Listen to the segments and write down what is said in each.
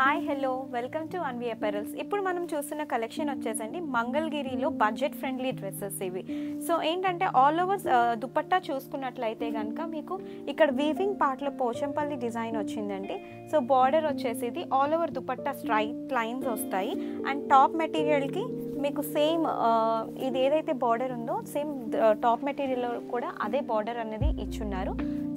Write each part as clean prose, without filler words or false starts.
Hi hello welcome to Anvi apparels. ఇప్పుడు మనం చూస్తున్న కలెక్షన్ వచ్చేసండి మంగళగిరిలో బడ్జెట్ ఫ్రెండ్లీ డ్రెస్సెస్ ఇవి. సో ఏంటంటే ఆల్ ఓవర్ దుపట్టా చూసుకున్నట్లయితే కనుక మీకు ఇక్కడ వీవింగ్ పార్ట్లో పోచంపల్లి డిజైన్ వచ్చిందండి. సో బార్డర్ వచ్చేసి ఇది all over dupatta straight lines వస్తాయి. అండ్ టాప్ మెటీరియల్కి మీకు సేమ్ ఇది ఏదైతే బార్డర్ ఉందో సేమ్ టాప్ మెటీరియల్లో కూడా అదే బార్డర్ అనేది ఇచ్చున్నారు.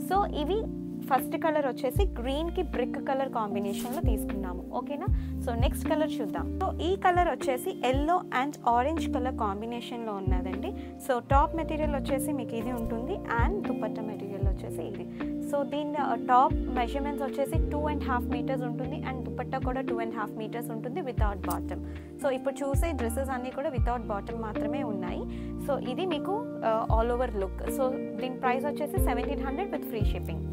సో ఇవి ఫస్ట్ కలర్ వచ్చేసి గ్రీన్కి బ్రిక్ కలర్ కాంబినేషన్లో తీసుకున్నాము. ఓకేనా. సో నెక్స్ట్ కలర్ చూద్దాం. సో ఈ కలర్ వచ్చేసి ఎల్లో అండ్ ఆరెంజ్ కలర్ కాంబినేషన్లో ఉన్నదండి. సో టాప్ మెటీరియల్ వచ్చేసి మీకు ఇది ఉంటుంది అండ్ దుపట్టా మెటీరియల్ వచ్చేసి ఇది. సో దీని టాప్ మెజర్మెంట్స్ వచ్చేసి 2.5 మీటర్స్ ఉంటుంది అండ్ దుపట్టా కూడా 2.5 మీటర్స్ ఉంటుంది వితౌట్ బాటమ్. సో ఇప్పుడు చూసే డ్రెస్సెస్ అన్నీ కూడా వితౌట్ బాటమ్ మాత్రమే ఉన్నాయి. సో ఇది మీకు ఆల్ ఓవర్ లుక్. సో దీని ప్రైస్ వచ్చేసి 1700 with free shipping.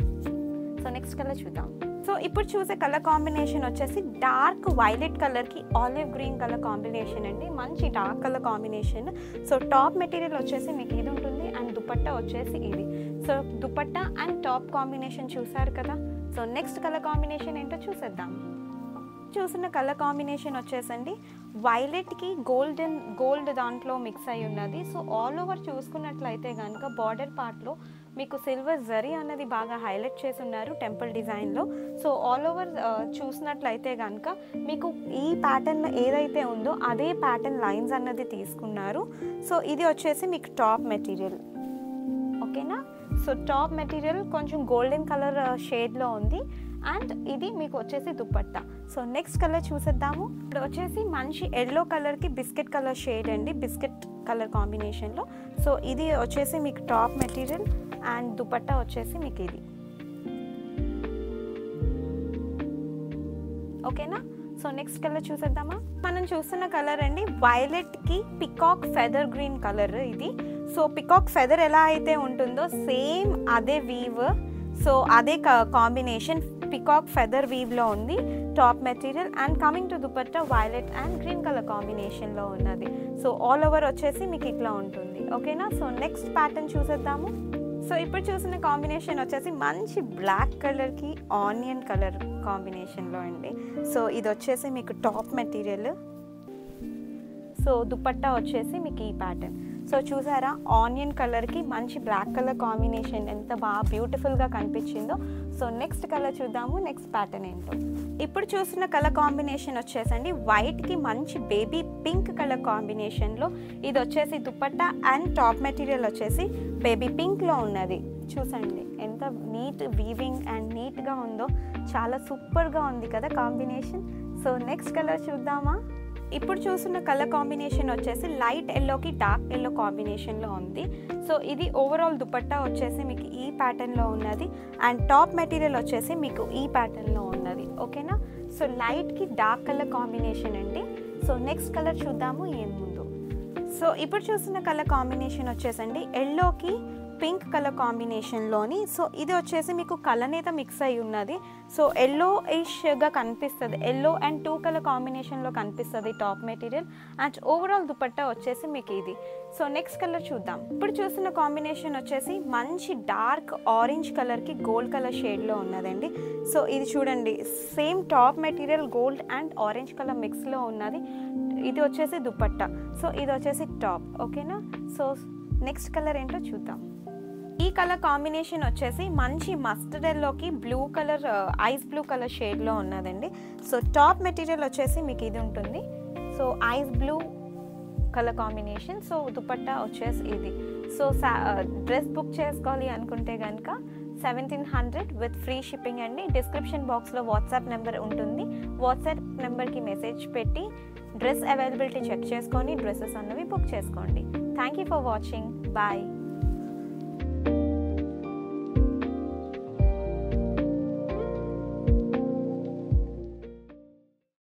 So next colour చూద్దాం. సో ఇప్పుడు చూసే కలర్ కాంబినేషన్ వచ్చేసి డార్క్ వైలెట్ కలర్కి ఆలివ్ గ్రీన్ కలర్ కాంబినేషన్ అండి. మంచి dark colour combination. So top material వచ్చేసి మీకు ఇది ఉంటుంది అండ్ దుపట్టా వచ్చేసి ఇది. So dupatta and top combination చూసారు కదా. సో నెక్స్ట్ కలర్ కాంబినేషన్ ఏంటో చూసేద్దాం. చూసిన కలర్ కాంబినేషన్ వచ్చేసండి వైలెట్కి గోల్డ్ దాంట్లో మిక్స్ అయి ఉన్నది. సో ఆల్ ఓవర్ చూసుకున్నట్లయితే కనుక బార్డర్ పార్ట్లో మీకు సిల్వర్ జరీ అనేది బాగా హైలైట్ చేసి ఉన్నారు టెంపుల్ డిజైన్లో. సో ఆల్ ఓవర్ చూసినట్లయితే కనుక మీకు ఈ ప్యాటర్న్ ఏదైతే ఉందో అదే ప్యాటర్న్ లైన్స్ అన్నది తీసుకున్నారు. సో ఇది వచ్చేసి మీకు టాప్ మెటీరియల్. ఓకేనా. సో టాప్ మెటీరియల్ కొంచెం గోల్డెన్ కలర్ షేడ్లో ఉంది అండ్ ఇది మీకు వచ్చేసి దుపట్టా. సో నెక్స్ట్ కలర్ చూసేద్దాము. ఇప్పుడు వచ్చేసి మంచి ఎల్లో కలర్కి బిస్కెట్ కలర్ షేడ్ అండి, బిస్కెట్ కలర్ కాంబినేషన్లో. సో ఇది వచ్చేసి మీకు టాప్ మెటీరియల్ అండ్ దుపట్టా వచ్చేసి మీకు ఇది. ఓకేనా. సో నెక్స్ట్ కలర్ చూసేద్దామా. మనం చూస్తున్న కలర్ అండి వైలెట్కి పికాక్ ఫెదర్ గ్రీన్ కలర్ ఇది. సో పికాక్ ఫెదర్ ఎలా అయితే ఉంటుందో సేమ్ అదే వీవ్. సో అదే కాంబినేషన్ పికాక్ ఫెదర్ వీవ్లో ఉంది top material and coming to dupatta violet and green colour కాంబినేషన్లో ఉన్నది. సో ఆల్ ఓవర్ వచ్చేసి మీకు ఇట్లా ఉంటుంది. ఓకేనా. సో నెక్స్ట్ ప్యాటర్న్ చూసేద్దాము. సో ఇప్పుడు చూసిన కాంబినేషన్ వచ్చేసి మంచి బ్లాక్ కలర్కి ఆనియన్ కలర్ కాంబినేషన్లో అండి. సో ఇది వచ్చేసి మీకు టాప్ మెటీరియల్. సో దుపట్టా వచ్చేసి మీకు ఈ ప్యాటర్న్. సో చూసారా ఆనియన్ కలర్కి మంచి బ్లాక్ కలర్ కాంబినేషన్ ఎంత బాగా బ్యూటిఫుల్గా కనిపించిందో. సో నెక్స్ట్ కలర్ చూద్దాము. నెక్స్ట్ ప్యాటర్న్ ఏంటో. ఇప్పుడు చూస్తున్న కలర్ కాంబినేషన్ వచ్చేసండి వైట్కి మంచి బేబీ పింక్ కలర్ కాంబినేషన్లో ఇది వచ్చేసి దుపట్టా అండ్ టాప్ మెటీరియల్ వచ్చేసి బేబీ పింక్లో ఉన్నది. చూసండి ఎంత నీట్ వీవింగ్ అండ్ నీట్గా ఉందో, చాలా సూపర్గా ఉంది కదా కాంబినేషన్. సో నెక్స్ట్ కలర్ చూద్దామా. ఇప్పుడు చూస్తున్న కలర్ కాంబినేషన్ వచ్చేసి లైట్ ఎల్లోకి డార్క్ ఎల్లో కాంబినేషన్లో ఉంది. సో ఇది ఓవరాల్ దుపట్టా వచ్చేసి మీకు ఈ ప్యాటర్న్లో ఉన్నది అండ్ టాప్ మెటీరియల్ వచ్చేసి మీకు ఈ ప్యాటర్న్లో ఉన్నది. ఓకేనా. సో లైట్కి డార్క్ కలర్ కాంబినేషన్ అండి. సో నెక్స్ట్ కలర్ చూద్దాము ఏం ముందు. సో ఇప్పుడు చూస్తున్న కలర్ కాంబినేషన్ వచ్చేసండి ఎల్లోకి పింక్ కలర్ కాంబినేషన్లోని. సో ఇది వచ్చేసి మీకు కలనేత మిక్స్ అయి ఉన్నది. సో ఎల్లో ఇష్గా కనిపిస్తుంది, ఎల్లో అండ్ 2 కలర్ కాంబినేషన్లో కనిపిస్తుంది top material and overall dupatta వచ్చేసి మీకు ఇది. సో నెక్స్ట్ కలర్ చూద్దాం. ఇప్పుడు చూస్తున్న కాంబినేషన్ వచ్చేసి మంచి డార్క్ ఆరెంజ్ కలర్కి గోల్డ్ కలర్ షేడ్లో ఉన్నదండి. సో ఇది చూడండి same top material gold and orange colour మిక్స్లో ఉన్నది. ఇది వచ్చేసి దుపట్టా. సో ఇది వచ్చేసి టాప్. ఓకేనా. సో నెక్స్ట్ కలర్ ఏంటో చూద్దాం. ఈ కలర్ కాంబినేషన్ వచ్చేసి మంచి మస్టర్డ్ ఎల్లోకి blue colour ice blue colour షేడ్లో ఉన్నదండి. సో టాప్ మెటీరియల్ వచ్చేసి మీకు ఇది ఉంటుంది. So ice blue colour combination. So dupatta వచ్చేసి ఇది. సో డ్రెస్ బుక్ చేసుకోవాలి అనుకుంటే కనుక 1700 విత్ ఫ్రీ షిప్పింగ్ అండి. డిస్క్రిప్షన్ బాక్స్లో వాట్సాప్ నెంబర్ ఉంటుంది. వాట్సాప్ నెంబర్కి మెసేజ్ పెట్టి డ్రెస్ అవైలబిలిటీ చెక్ చేసుకొని డ్రెస్సెస్ అన్నవి బుక్ చేసుకోండి. Thank you for watching. Bye.